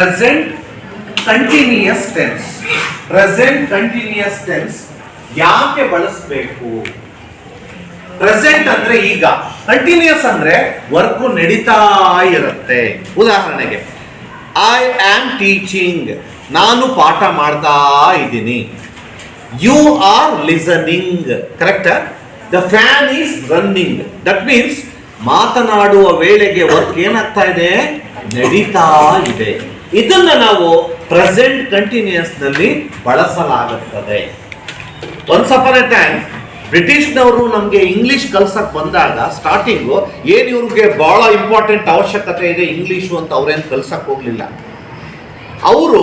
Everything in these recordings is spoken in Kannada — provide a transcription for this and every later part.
Present continuous tense. Present continuous tense ಯಾಕೆ ಬಳಸಬೇಕು? ಪ್ರೆಸೆಂಟ್ ಅಂದ್ರೆ ಈಗ, ಕಂಟಿನ್ಯೂಯಸ್ ಅಂದ್ರೆ ವರ್ಕ್ ನಡೀತಾ ಇರುತ್ತೆ. ಉದಾಹರಣೆಗೆ, ಐ ಆಮ್ ಟೀಚಿಂಗ್, ನಾನು ಪಾಠ ಮಾಡ್ತಾ ಇದ್ದೀನಿ. You are listening, correct? The fan is running. That means ಮಾತನಾಡುವ ವೇಳೆಗೆ ವರ್ಕ್ ಏನಾಗ್ತಾ ಇದೆ? ನಡೀತಾ ಇದೆ. ಇದನ್ನ ನಾವು ಪ್ರೆಸೆಂಟ್ ಕಂಟಿನ್ಯೂಯಸ್ ನಲ್ಲಿ ಬಳಸಲಾಗುತ್ತದೆ. ಒನ್ಸ್ ಅಪಾನ್ ಎ ಟೈಮ್ ಬ್ರಿಟಿಷ್ನವರು ನಮಗೆ ಇಂಗ್ಲಿಷ್ ಕಲ್ಸಕ್ ಬಂದಾಗ ಸ್ಟಾರ್ಟಿಂಗು ಏನು ಇವ್ರಿಗೆ ಬಹಳ ಇಂಪಾರ್ಟೆಂಟ್ ಅವಶ್ಯಕತೆ ಇದೆ ಇಂಗ್ಲಿಷು ಅಂತ ಅವ್ರೇನು ಕಲ್ಸಕ್ ಹೋಗ್ಲಿಲ್ಲ. ಅವರು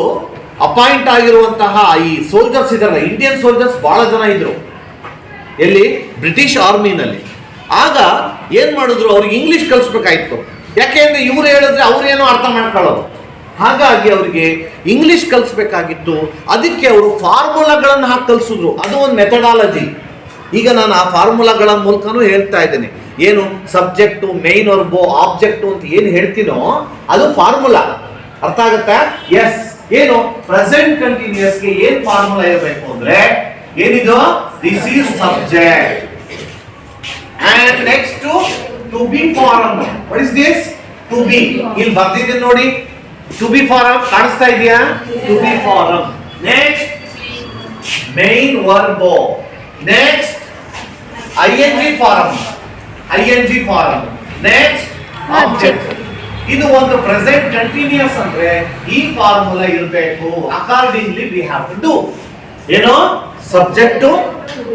ಅಪಾಯಿಂಟ್ ಆಗಿರುವಂತಹ ಈ ಸೋಲ್ಜರ್ಸ್ ಇದಾರಲ್ಲ, ಇಂಡಿಯನ್ ಸೋಲ್ಜರ್ಸ್ ಬಹಳ ಜನ ಇದ್ರು ಎಲ್ಲಿ, ಬ್ರಿಟಿಷ್ ಆರ್ಮಿನಲ್ಲಿ. ಆಗ ಏನ್ ಮಾಡಿದ್ರು, ಅವ್ರಿಗೆ ಇಂಗ್ಲಿಷ್ ಕಲಿಸ್ಬೇಕಾಯ್ತು. ಯಾಕೆಂದ್ರೆ ಇವ್ರು ಹೇಳಿದ್ರೆ ಅವ್ರೇನೋ ಅರ್ಥ ಮಾಡ್ಕೊಳ್ಳೋದು. ಹಾಗಾಗಿ ಅವರಿಗೆ ಇಂಗ್ಲಿಷ್ ಕಲಿಸ್ಬೇಕಾಗಿತ್ತು. ಅದಕ್ಕೆ ಅವರು ಫಾರ್ಮುಲಾಗಳನ್ನು ಹಾಕಿ ಕಲಿಸಿದ್ರು. ಅದು ಒಂದು ಮೆಥಡಾಲಜಿ. ಈಗ ನಾನು ಆ ಫಾರ್ಮುಲಾಗಳ ಮೂಲಕನೂ ಹೇಳ್ತಾ ಇದ್ದೇನೆ. ಏನು ಸಬ್ಜೆಕ್ಟು, ಮೇನ್ ವರ್ಬು, ಆಬ್ಜೆಕ್ಟು ಅಂತ ಏನು ಹೇಳ್ತೀನೋ ಅದು ಫಾರ್ಮುಲಾ. ಅರ್ಥ ಆಗುತ್ತಾ? ಎಸ್. ಏನು ಪ್ರೆಸೆಂಟ್ ಕಂಟಿನ್ಯೂಯಸ್ಗೆ ಏನ್ ಫಾರ್ಮುಲಾ ಇರಬೇಕು ಅಂದ್ರೆ ಏನಿದು? This is subject and next to be form. What is this? To be. ಇಲ್ಲಿ ಬರ್ತಿದ್ದೀನಿ ನೋಡಿ, ಟು ಬಿ ಫಾರ್ಮ್ ಕಾಣಿಸ್ತಾ ಇದೆಯಾ? To be form. Next main verb. Next ING form. ING form. Next object. ಇದು ಒಂದು ಪ್ರೆಸೆಂಟ್ ಕಂಟಿನ್ಯೂಯಸ್ ಅಂದ್ರೆ ಈ ಫಾರ್ಮುಲಾ ಇರಬೇಕು. Accordingly we have to do. ಏನು? Subject,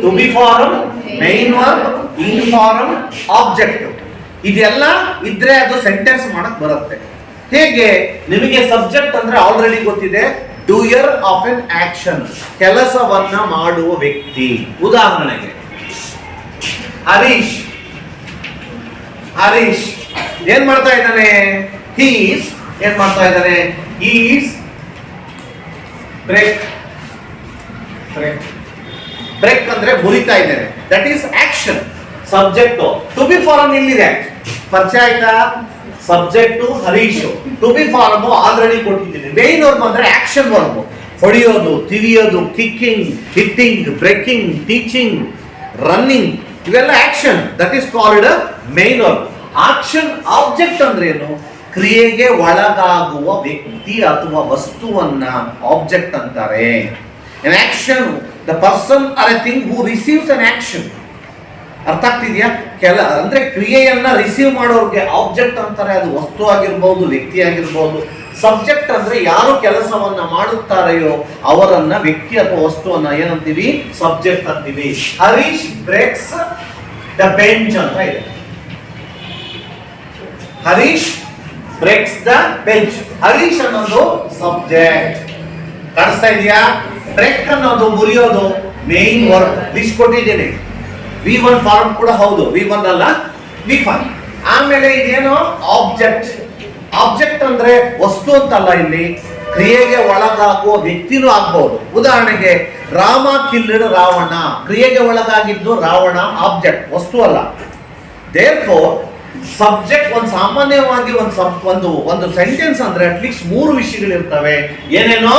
to be form, main verb, in form, object. ಇದೆಲ್ಲ ಇದ್ರೆ ಅದು ಸೆಂಟೆನ್ಸ್ ಮಾಡಕ್ ಬರುತ್ತೆ. ಹೇಗೆ? ನಿಮಗೆ ಸಬ್ಜೆಕ್ಟ್ ಅಂದ್ರೆ ಆಲ್ರೆಡಿ ಗೊತ್ತಿದೆ, ಡೂಯರ್ ಆಫ್ ಎನ್ ಆಕ್ಷನ್, ಕೆಲಸವನ್ನ ಮಾಡುವ ವ್ಯಕ್ತಿ. ಉದಾಹರಣೆಗೆ ಹರೀಶ್. ಹರೀಶ್ ಏನ್ ಮಾಡ್ತಾ ಇದ್ದಾನೆ? ಹೀಸ್ ಏನ್ ಮಾಡ್ತಾ ಇದ್ದಾನೆ? Is break. ಬ್ರೇಕ್ ಬ್ರೇಕ್ ಅಂದ್ರೆ ಮುರಿತಾ ಇದ್ದಾನೆ. That is action. Subject. To be form ಇಲ್ಲಿದೆ, ಪರಿಚಯ ಆಯ್ತಾ? Subject Harish, to be form already ಕೊಟ್ಟಿದ್ದೀನಿ. ಮೇನ್ ವರ್ಬ್ ಅಂದ್ರೆ ಆಕ್ಷನ್ ವರ್ಬ್. ಹೊಡೆಯೋದು, ತಿವಿಯೋದು, kicking, hitting, breaking, teaching, running, ಇವೆಲ್ಲ action. That is called main verb. Action object ಅಂದ್ರೆ ಏನು? ಕ್ರಿಯೆಗೆ ಒಳಗಾಗುವ ವ್ಯಕ್ತಿ ಅಥವಾ ವಸ್ತುವನ್ನ ಆಬ್ಜೆಕ್ಟ್ ಅಂತಾರೆ. An action, the person or a thing who receives an action. ಅರ್ಥ ಆಗ್ತಿದ್ಯಾ? ಅಂದ್ರೆ ಕ್ರಿಯೆಯನ್ನ ರಿಸೀವ್ ಮಾಡೋರಿಗೆ ಆಬ್ಜೆಕ್ಟ್ ಅಂತಾರೆ. ಅದು ವಸ್ತು ಆಗಿರ್ಬಹುದು, ವ್ಯಕ್ತಿ ಆಗಿರ್ಬಹುದು. ಸಬ್ಜೆಕ್ಟ್ ಅಂದ್ರೆ ಯಾರು ಕೆಲಸವನ್ನ ಮಾಡುತ್ತಾರೆಯೋ ಅವರನ್ನ, ವ್ಯಕ್ತಿ ಅಥವಾ ವಸ್ತುವನ್ನ ಏನಂತೀವಿ? ಸಬ್ಜೆಕ್ಟ್ ಅಂತೀವಿ. ಹರೀಶ್ ಬ್ರೇಕ್ಸ್ ದ ಬೆಂಚ್ ಅಂತ ಇದೆ. Harish breaks the bench. Harish ಅನ್ನೋದು ಸಬ್ಜೆಕ್ಟ್. ಕಾಣಿಸ್ತಾ ಇದೆಯಾ? ಬ್ರೇಕ್ ಅನ್ನೋದು ಮುರಿಯೋದು ಮೇನ್ ವರ್ಬ್. ಲಿಸ್ಟ್ ಕೊಟ್ಟಿದ್ದೇನೆ. V1 ಫಾರ್ಮ್ ಕೂಡ ಹೌದು, V1 ಅಲ್ಲ, V1. ಆಮೇಲೆ ಇದೇನು? ಆಬ್ಜೆಕ್ಟ್. ಆಬ್ಜೆಕ್ಟ್ ಅಂದ್ರೆ ವಸ್ತು ಅಂತಲ್ಲ, ಇಲ್ಲಿ ಕ್ರಿಯೆಗೆ ಒಳಗಾಗುವ ವ್ಯಕ್ತಿನೂ ಆಗ್ಬಹುದು. ಉದಾಹರಣೆಗೆ ರಾಮ ಕಿಲ್ಡ್ ರಾವಣ. ಕ್ರಿಯೆಗೆ ಒಳಗಾಗಿದ್ದು ರಾವಣ, ಆಬ್ಜೆಕ್ಟ್, ವಸ್ತು ಅಲ್ಲ. ದೇರ್ಫೋರ್ ಸಬ್ಜೆಕ್ಟ್ ಒಂದು ಸಾಮಾನ್ಯವಾಗಿ ಒಂದು ಸೆಂಟೆನ್ಸ್ ಅಂದ್ರೆ ಅಟ್ಲೀಸ್ಟ್ 3 ವಿಷಯಗಳಿರ್ತವೆ. ಏನೇನೋ?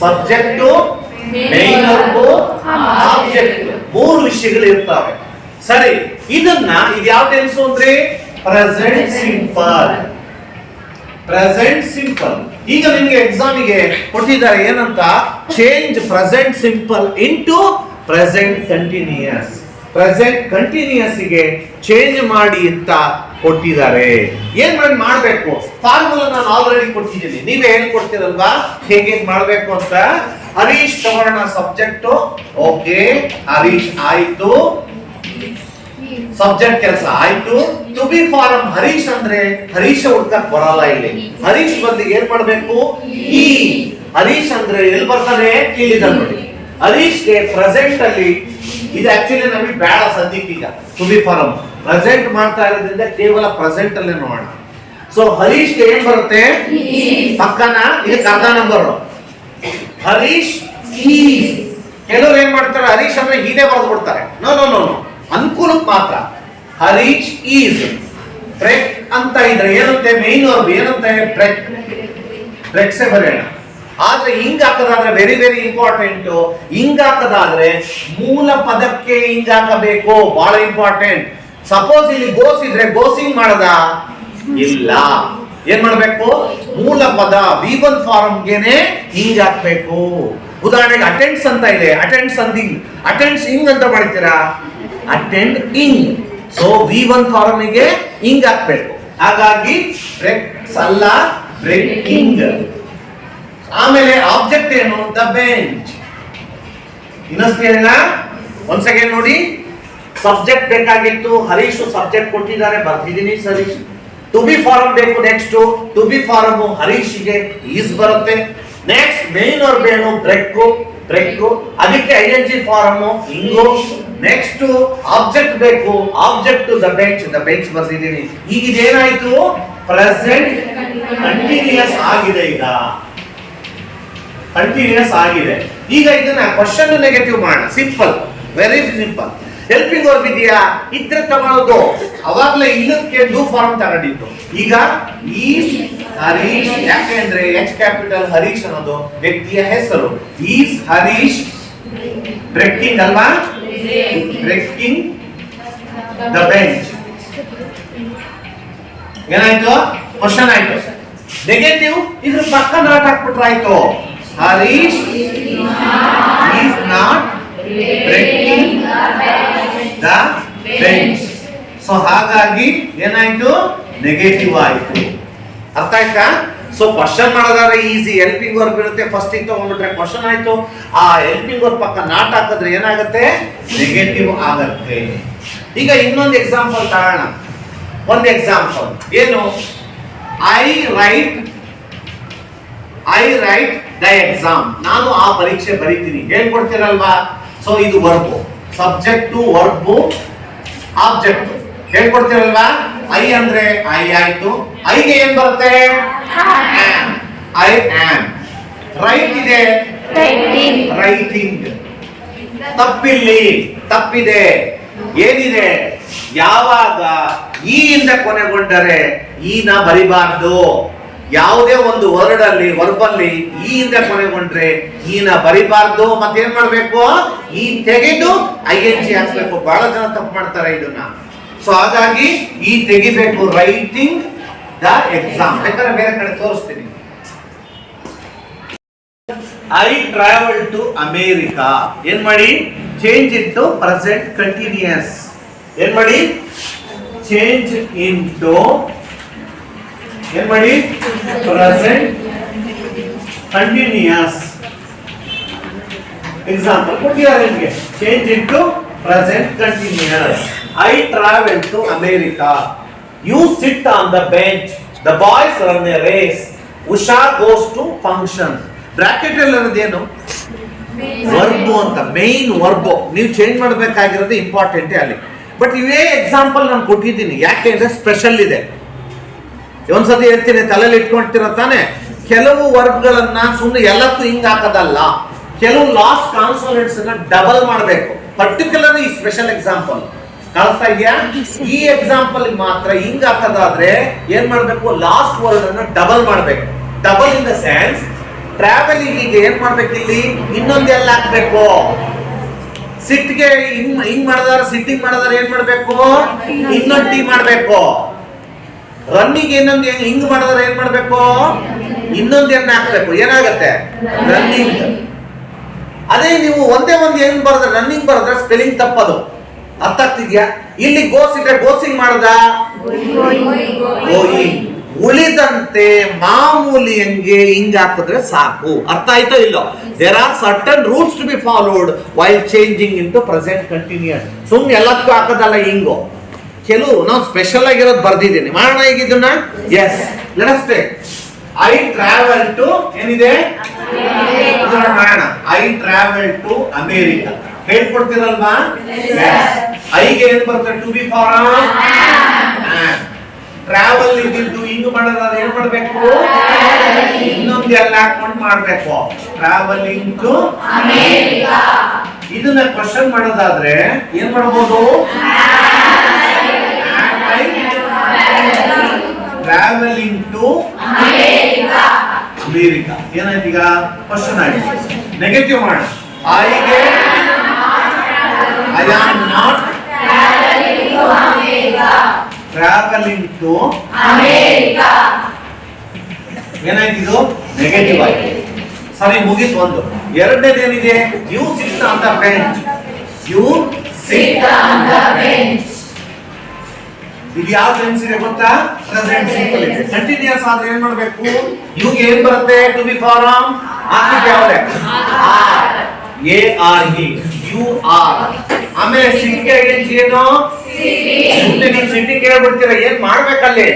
Subject, main verb, object. 3 ವಿಷಯಗಳು ಇರ್ತವೆ. ಸರಿ, ಇದು ಯಾವ ಟೆನ್ಸ್ ಅಂದ್ರೆ ಪ್ರೆಸೆಂಟ್ ಸಿಂಪಲ್. Present simple. ಈಗ ನಿಮಗೆ ಎಕ್ಸಾಮಿಗೆ ಕೊಟ್ಟಿದ್ದಾರೆ ಏನಂತ? Change present simple into present continuous. Present continuous ಗೆ ಚೇಂಜ್ ಮಾಡಿ ಅಂತ ಕೊಟ್ಟಿದ್ದಾರೆ. ಏನ್ ಮಾಡಬೇಕು? ಫಾರ್ಮುಲಾ ನಾನು ಆಲ್ರೆಡಿ ಕೊಟ್ಟಿದ್ದೀನಿ. ನೀವೇ ಹೇಳ್ಕೊಡ್ತೀರಲ್ವಾ ಹೇಗೆ ಮಾಡಬೇಕು ಅಂತ. ಹರೀಶ್ ತಗೋಣ ಸಬ್ಜೆಕ್ಟ್. ಓಕೆ, ಹರೀಶ್ ಆಯ್ತು, ಸಬ್ಜೆಕ್ಟ್ ಕೆಲಸ ಆಯ್ತು. ಟು ಬಿ ಫಾರ್ಮ್ ಹರೀಶ್ ಅಂದ್ರೆ ಹರೀಶ ಹುಡ್ಕಕ್ ಬರಲ್ಲ ಇಲ್ಲಿ. ಹರೀಶ್ ಬದಲಿಗೆ ಏನ್ ಮಾಡ್ಬೇಕು? ಈ. ಹರೀಶ್ ಅಂದ್ರೆ ಎಲ್ಲಿ ಬರ್ತಾನೆ? ಇಲ್ಲಿದೆ ನೋಡಿ. ಹರೀಶ್ಗೆ ಪ್ರೆಸೆಂಟ್ ಅಲ್ಲಿ ಇದು ಆಕ್ಚುಲಿ ನಮಗೆ ಬೇಡ ಸದ್ಯಕ್ಕೆ. ಈಗ ಟು ಬಿ ಫಾರ್ಮ್ ಪ್ರೆಸೆಂಟ್ ಮಾಡ್ತಾ ಇರೋದ್ರಿಂದ ಕೇವಲ ಪ್ರೆಸೆಂಟ್ ಅಲ್ಲೇ ನೋಡೋಣ. ಸೊ ಹರೀಶ್ಗೆ ಏನ್ ಬರುತ್ತೆ? ಪಕ್ಕನ ಇದಕ್ಕೆ ಅರ್ಧ ನಂಬರ್. ಹರೀಶ್ ಈಸ್. ಕೆಲವರು ಏನ್ ಮಾಡ್ತಾರೆ? ಹರೀಶ್ ಅಂದ್ರೆ ಹೀಗೆ ಬರೆದು ಬಿಡ್ತಾರೆ. ನೋ ನೋ ನೋ ನೋ, ಅನುಕೂಲಕ್ಕೆ ಮಾತ್ರ. ಹರೀಶ್ ಈಸ್. ಬ್ರೇಕ್ ಅಂತ ಇದ್ರೆ ಏನಂತೆ? ಮೇನ್ ವರ್ಬ್ ಏನಂತೆ? ಬ್ರೇಕ್. ಬ್ರೆಕ್ಸೆ ಬರೆಯೋಣ. ಆದ್ರೆ ಹಿಂಗ್ ಹಾಕೋದಾದ್ರೆ ವೆರಿ ವೆರಿ ಇಂಪಾರ್ಟೆಂಟ್. ಹಿಂಗ್ ಹಾಕೋದಾದ್ರೆ ಮೂಲ ಪದಕ್ಕೆ ಹಿಂಗ್ ಹಾಕಬೇಕು, ಬಹಳ ಇಂಪಾರ್ಟೆಂಟ್. ಸಪೋಸ್ ಇಲ್ಲಿ ಗೋಸ್ ಇದ್ರೆ ಗೋಸಿಂಗ್ ಮಾಡದ ಇಲ್ಲ, ಏನ್ ಮಾಡ್ಬೇಕು? ಮೂಲ ಪದ V1 ಫಾರ್ಮ್ಗೆನೆ ಹಿಂಗ್ ಹಾಕ್ಬೇಕು. ಉದಾಹರಣೆಗೆ ಅಟೆಂಡ್ಸ್ ಅಂತ ಇದೆ, ಅಟೆಂಡ್ಸ್ ಅಂದಿಂಗ್, ಅಟೆಂಡ್ಸ್ ಹಿಂಗ್ ಅಂತ ಮಾಡ್ತೀರಾ, ಅಟೆಂಡ್ ಹಿಂಗ್. ಸೊ V1 ಫಾರ್ಮಿಗೆ ಹಿಂಗ್ ಹಾಕ್ಬೇಕು. ಹಾಗಾಗಿ ಬ್ರೆಕ್ಸ್ ಅಲ್ಲ, ಬ್ರೇಕಿಂಗ್. ಆಮೇಲೆ ಆಬ್ಜೆಕ್ಟ್ ಏನು? The bench. ಇನ್ನೊಂದ್ಸತಿ ಹೇಳ, ಒಂದ್ ಸೆಕೆಂಡ್ ನೋಡಿ. ಸಬ್ಜೆಕ್ಟ್ ಬೇಕಾಗಿತ್ತು, ಹರೀಶ್ ಸಬ್ಜೆಕ್ಟ್ ಕೊಟ್ಟಿದ್ದಾರೆ, ಬರ್ತಿದ್ದೀನಿ ಸರಿ. ಟು ಬಿ ಫಾರ್ಮ್ ಬೇಕು. ನೆಕ್ಸ್ಟ್ ಟು ಬಿ ಫಾರ್ಮ್ ಹರೀಶ್ಗೆ ಈಸ್ ಬರುತ್ತೆ. ನೆಕ್ಸ್ಟ್ ಮೇನ್ ವರ್ಬ್ ಏನು? Break, break. ಅದಕ್ಕೆ ING ಫಾರ್ಮ್ ಹಿಂಗು. ನೆಕ್ಸ್ಟ್ ಆಬ್ಜೆಕ್ಟ್ ಬೇಕು, object the bench, the bench ಬರ್ತಿದ್ದೀನಿ. ಈಗ ಇದೇನಾಯ್ತು? ಪ್ರೆಸೆಂಟ್ ಕಂಟಿನ್ಯೂಸ್ ಆಗಿದೆ. ಈಗ ಕಂಟಿನ್ಯೂಸ್ ಆಗಿದೆ. ಈಗ ಇದನ್ನ ಕ್ವಶನ್ ನೆಗೆಟಿವ್ ಮಾಡೋಣ. Simple, very simple. Helping verb ಇದೆಯಾ? ಇದ್ರೆ ತಗೊಳ್ಳೋದು. ಅವಾಗ್ಲೇ ಇಲ್ಲದಕ್ಕೆ ಡೂ ಫಾರ್ಮ್ ತಗೊಂಡಿದ್ದು. ಈಗ ಈಸ್ ಹರೀಶ್, ಯಾಕೆಂದ್ರೆ ಎಚ್ ಕ್ಯಾಪಿಟಲ್ ಹರೀಶ್ ಅನ್ನೋದು ವ್ಯಕ್ತಿಯ ಹೆಸರು. ಈಸ್ ಹರೀಶ್ ಬ್ರೇಕಿಂಗ್ ಅಲ್ವಾ? Breaking the bench. ಏನಾಯ್ತು? ಕ್ವಶನ್ ಆಯ್ತು. ನೆಗೆಟಿವ್ ಇದ್ರ ಪಕ್ಕ ನಾಟ್ ಹಾಕ್ಬಿಟ್ರಾಯ್ತು. Harish is not breaking the bench. So ಹಾಗಾಗಿ ಏನಾಯ್ತು? ನೆಗೆಟಿವ್ ಆಯ್ತು. ಅರ್ಥ ಆಯ್ತಾ? ಸೊ ಕ್ವಶನ್ ಮಾಡೋದಾದ್ರೆ ಈಸಿ. ಹೆಲ್ಪಿಂಗ್ ವರ್ಬ್ ಇರುತ್ತೆ, ಫಸ್ಟ್ ಇಂದ ತಗೊಂಡ್ಬಿಟ್ರೆ ಕ್ವಶನ್ ಆಯ್ತು. ಆ ಹೆಲ್ಪಿಂಗ್ ವರ್ಬ್ ಪಕ್ಕ ನಾಟ್ ಹಾಕಿದ್ರೆ ಏನಾಗುತ್ತೆ? ನೆಗೆಟಿವ್ ಆಗತ್ತೆ. ಈಗ ಇನ್ನೊಂದು ಎಕ್ಸಾಂಪಲ್ ತಗೋಣ. ಒಂದು ಎಕ್ಸಾಂಪಲ್ ಏನು? I write the exam. ನಾನು ಆ ಪರೀಕ್ಷೆ ಬರೀತೀನಿ. ಹೇಳ್ಕೊಡ್ತೀರಲ್ವಾ? ಸೊ ಇದು ವರ್ಬ್, ಸಬ್ಜೆಕ್ಟ್ ವರ್ಬ್ ಆಬ್ಜೆಕ್ಟ್. ಹೇಳ್ಕೊಡ್ತೀರಲ್ವಾ? ಐ ಅಂದ್ರೆ ಐ ಆಯ್ತು. ಐಗೆ ಏನ್ ಬರುತ್ತೆ? I am. ರೈಟ್ ಇದೆ, ರೈಟಿಂಗ್. ತಪ್ಪಿಲ್ಲಿ, ತಪ್ಪಿದೆ. ಏನಿದೆ? ಯಾವಾಗ ಈ ಇಂದ ಕೊನೆಗೊಂಡರೆ ಈನ ಬರಿಬಾರ್ದು. ಯಾವುದೇ ಒಂದು ವರ್ಡ್ ಅಲ್ಲಿ, ವರ್ಬ್ ಅಲ್ಲಿ ಈ ಇಂದ ಕೊನೆಗೊಂಡ್ರೆ ಈನ ಬರಿಬಾರ್ದು. ಮತ್ತೇನ್ ಮಾಡ್ಬೇಕು? ಈ ತೆಗೆದು ING ಹಾಕ್ಬೇಕು. ಬಹಳ ಜನ ತಪ್ಪು ಮಾಡ್ತಾರೆ ಇದನ್ನ. ಸೊ ಹಾಗಾಗಿ ಈ ತೆಗಿಬೇಕು. Writing the exam. ಬೇಕಾದ್ರೆ ಬೇರೆ ಕಡೆ ತೋರಿಸ್ತೀನಿ. I travel to America. ಏನ್ ಮಾಡಿ? Change it to present continuous. ಏನ್ ಮಾಡಿ? ಚೇಂಜ್ ಇಂಟು ಏನ್ ಮಾಡಿ? Present continuous. ಎಕ್ಸಾಂಪಲ್ ಕೊಟ್ಟಿದ್ದಾರೆ ನಿಮಗೆ. Change into present continuous. I travel to America. You sit on the bench. The boys run a race. Usha goes to function. Bracket ಅಲ್ಲಿ ಅನ್ನೋದೇನು? ವರ್ಬ್ ಅಂತ, ಮೇನ್ ವರ್ಬ್. ನೀವು ಚೇಂಜ್ ಮಾಡಬೇಕಾಗಿರೋದು ಇಂಪಾರ್ಟೆಂಟ್ ಅಲ್ಲಿ. ಬಟ್ ಇವೇ ಎಕ್ಸಾಂಪಲ್ ನಾನು ಕೊಟ್ಟಿದ್ದೀನಿ. ಯಾಕೆಂದ್ರೆ ಸ್ಪೆಷಲ್ ಇದೆ. ಒಂದ್ಸತಿ ಹೇಳ್ತೀನಿ, ತಲೆಯಲ್ಲಿ ಇಟ್ಕೊಳ್ತಿರೋ ತಾನೆ. ಕೆಲವು ವರ್ಬ್ಗಳನ್ನ ಸುಮ್ಮನೆ ಎಲ್ಲಕ್ಕೂ ಹಿಂಗ್ ಹಾಕೋದಲ್ಲ. ಕೆಲವು ಲಾಸ್ಟ್ ಕಾನ್ಸೋನೆಂಟ್ಸ್ ಅನ್ನ ಡಬಲ್ ಮಾಡಬೇಕು. ಪರ್ಟಿಕ್ಯುಲರ್ ಈ ಸ್ಪೆಷಲ್ ಎಕ್ಸಾಂಪಲ್ ಕಾಣಿಸ್ತಾ ಇದೆಯಾ? ಈ ಎಕ್ಸಾಂಪಲ್ ಮಾತ್ರ ಹಿಂಗ್ ಹಾಕೋದಾದ್ರೆ ಏನ್ ಮಾಡ್ಬೇಕು? ಲಾಸ್ಟ್ ವರ್ಡ್ ಅನ್ನ ಡಬಲ್ ಮಾಡ್ಬೇಕು. Double in the sense travelling ಏನ್ ಮಾಡ್ಬೇಕು? ಇಲ್ಲಿ ಇನ್ನೊಂದೆಲ್ಲ ಹಾಕ್ಬೇಕು. ಸಿಟ್ಗೆ ಹಿಂಗ್ ಮಾಡಿದಾರೆ, ಸಿಟ್ಟಿಂಗ್ ಮಾಡಿದಾರೆ ಏನ್ ಮಾಡ್ಬೇಕು? ಇನ್ನೊಂದು ಟಿ ಮಾಡ್ಬೇಕು. ರನ್ನಿಂಗ್ ಇನ್ನೊಂದು ಹಿಂಗ್ ಮಾಡಿದಾರೆ ಏನ್ ಮಾಡ್ಬೇಕು? ಇನ್ನೊಂದು ಎಣ್ಣೆ ಹಾಕ್ಬೇಕು. ಏನಾಗತ್ತೆ? ರನ್ನಿಂಗ್. ಅದೇ ನೀವು ಒಂದೇ ಒಂದು ಹೆಂಗ್ ಬರೆದ್ರೆ, ರನ್ನಿಂಗ್ ಬರೆದ್ರೆ ಸ್ಪೆಲ್ಲಿಂಗ್ ತಪ್ಪದು. ಅರ್ಥ ಆಗ್ತಿದ್ಯಾ? ಇಲ್ಲಿ ಗೋಸ್ ಇದ್ರೆ ಗೋಸಿಂಗ್ ಮಾಡದ ಗೋಯಿಂಗ್. ಉಳಿದಂತೆ ಮಾಮೂಲಿ ಹಂಗೆ ಹಿಂಗ್ ಹಾಕಿದ್ರೆ ಸಾಕು. ಅರ್ಥ ಆಯ್ತೋ ಇಲ್ಲೋ? There are certain rules to be followed while changing into present continuous. ಸುಮ್ನೆ ಎಲ್ಲಕ್ಕೂ ಹಾಕೋದಲ್ಲ ಹಿಂಗು. ಕೆಲವು ನಾವು ಸ್ಪೆಷಲ್ ಆಗಿರೋದು ಬರ್ದಿದ್ದೀನಿ. ಮಾಡೋಣ ಈಗ ಇದನ್ನ. Yes, let us take I travel to ಏನಿದೆ ಮಾಡೋಣ. I travel to America. ಹೇಳ್ಕೊಡ್ತೀರಲ್ವಾ? ಐಗೆ ಏನ್ ಬರುತ್ತೆ? To be form. ಟ್ರಾವೆಲ್ ಇದ್ದು ಹಿಂಗ್ ಮಾಡೋದಾದ್ರೆ ಏನ್ ಮಾಡ್ಬೇಕು? ಇನ್ನೊಂದು ಎಲ್ಲ ಹಾಕೊಂಡು ಮಾಡ್ಬೇಕು. Travelling to America. ಇದನ್ನ ಕ್ವಶನ್ ಮಾಡೋದಾದ್ರೆ ಏನ್ ಮಾಡ್ಬೋದು? Travelling to America. ಅಮೇರಿಕಾ. ಏನಾಯ್ತು ಈಗ? ಕ್ವಶನ್ ಆಯ್ತು. ನೆಗೆಟಿವ್ ಮಾಡೋಣ. ಐಗೆ I am not travelling to America. ಏನಾಯ್ತು ಇದು? ನೆಗೆಟಿವ್ ಆಯ್ತು. ಸರಿ, ಮುಗೀತು ಒಂದು. ಎರಡನೇದೇನಿದೆ? You sit on the bench. You sit on the bench. ಇದು ಯಾವ ಟೆನ್ಸ್ ಇದೆ ಗೊತ್ತಾ? ಪ್ರೆಸೆಂಟ್ ಸಿಂಪಲ್ ಇದೆ. ಕಂಟಿನ್ಯೂಸ್ ಆದ್ರೆ ಏನ್ ಮಾಡಬೇಕು? ಯುಗೆ ಏನ್ ಬರುತ್ತೆ? ಟು ಬಿ ಫಾರಂ ಹಾಕಿದ್ರೆ ಯಾವ್ದೆ? Are. A R E you are. ಆಮೇಲೆ ಸಿಟ್ ಗೆ ಏನು? ಸಿಟಿಂಗ್. ನೀವು ಸಿಟ್ಟಿಂಗ್ ಹೇಳ್ಬಿಡ್ತೀರಾ, ಏನ್ ಮಾಡ್ಬೇಕಲ್ಲಿ?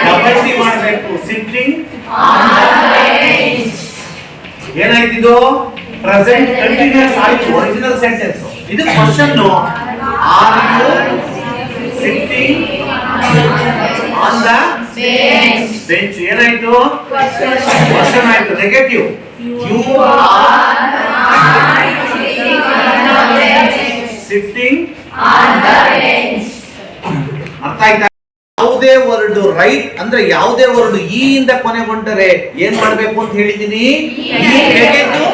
ಡಬಲ್ ಟಿ ಮಾಡ್ಬೇಕು. Sitting on the bench. ಏನಾಯ್ತು ಇದು? ಪ್ರೆಸೆಂಟ್ ಕಂಟಿನ್ಯೂಸ್ ಆಯ್ತು. Original sentence. ಇದು question. Are you sitting on the bench. ಏನಾಯ್ತು? ಕ್ವಶನ್ ಆಯ್ತು. Negative. You are sitting on the bench. ಅರ್ಥ ಆಯ್ತಾ? ಯಾವುದೇ ವರ್ಡ್ ರೈಟ್ ಅಂದ್ರೆ ಯಾವುದೇ ವರ್ಡ್ ಈ ಇಂದ ಕೊನೆಗೊಂಡರೆ ಏನ್ ಮಾಡ್ಬೇಕು ಅಂತ ಹೇಳಿದೀನಿ? ಈ ತೆಗೆದು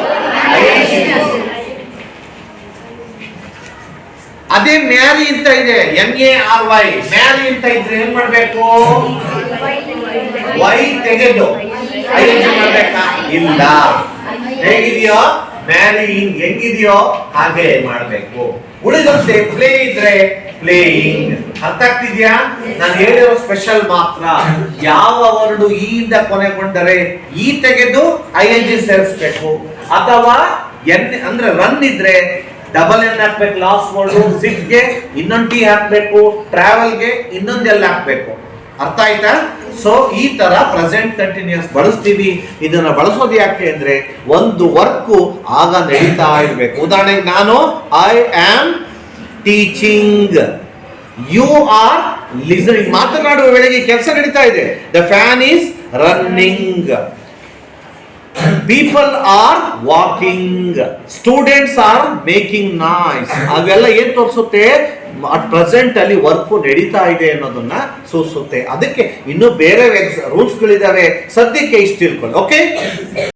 ಅದೇ ಮ್ಯಾರಿ ಅಂತ ಇದೆ, MARY. ಮ್ಯಾರಿ ಅಂತ ಇದ್ರೆ ಏನ್ ಮಾಡ್ಬೇಕು? ವೈ ತೆಗೆದು ಐಎನ್ಜಿ ಮಾಡ್ಬೇಕಾ? ಇಲ್ಲ. ಹೇಗಿದೆಯೋ ಮ್ಯಾರಿಯಿಂಗ್ ಹೆಂಗಿದೆಯೋ ಹಾಗೆ ಮಾಡ್ಬೇಕು. ಉಳಿದಂತೆ ಪ್ಲೇ ಇದ್ರೆ ಪ್ಲೇಯಿಂಗ್. ಅರ್ಥ ಆಗ್ತಿದ್ಯಾ? ನಾನು ಹೇಳಿರೋ ಸ್ಪೆಷಲ್ ಮಾತ್ರ ಯಾವ ವರ್ಡ್ ಈ ಇಂದ ಕೊನೆಗೊಂಡರೆ ಈ ತೆಗೆದು ಐಎನ್ಜಿ ಸೇರಿಸಬೇಕು, ಅಥವಾ ಎನ್ ಅಂದ್ರೆ ರನ್ ಇದ್ರೆ ಡಬಲ್ ಎನ್ ಹಾಕ್ಬೇಕು ಲಾಸ್ಟ್ ವರ್ಡ್. ಸಿಟ್ ಗೆ ಇನ್ನೊಂದು ಟಿ ಹಾಕ್ಬೇಕು, ಟ್ರಾವೆಲ್ ಗೆ ಇನ್ನೊಂದು ಎಲ್ ಹಾಕ್ಬೇಕು. ಅರ್ಥ ಆಯ್ತಾ? ಸೊ ಈ ತರ ಪ್ರೆಸೆಂಟ್ ಕಂಟಿನ್ಯೂಸ್ ಬಳಸ್ತೀವಿ. ಇದನ್ನ ಬಳಸೋದು ಯಾಕೆ ಅಂದ್ರೆ ಒಂದು ವರ್ಕ್ ಆಗ ನಡೀತಾ ಇರ್ಬೇಕು. ಉದಾಹರಣೆಗೆ ನಾನು I am teaching, you are listening. ಮಾತನಾಡುವ ವೇಳೆಗೆ ಕೆಲಸ ನಡೀತಾ ಇದೆ. The fan is running. People are walking, students are making noise. ಅವೆಲ್ಲ ಏನ್ ತೋರಿಸುತ್ತೆ? ಅಟ್ ಪ್ರೆಸೆಂಟ್ ಅಲ್ಲಿ ವರ್ಕ್ ನಡೀತಾ ಇದೆ ಅನ್ನೋದನ್ನ ಸೂಚಿಸುತ್ತೆ. ಅದಕ್ಕೆ ಇನ್ನೂ ಬೇರೆ ರೂಲ್ಸ್ ಗಳಿದಾವೆ, ಸದ್ಯಕ್ಕೆ ಇಷ್ಟು ತಿಳ್ಕೊಳ್ಳಿ. ಓಕೆ.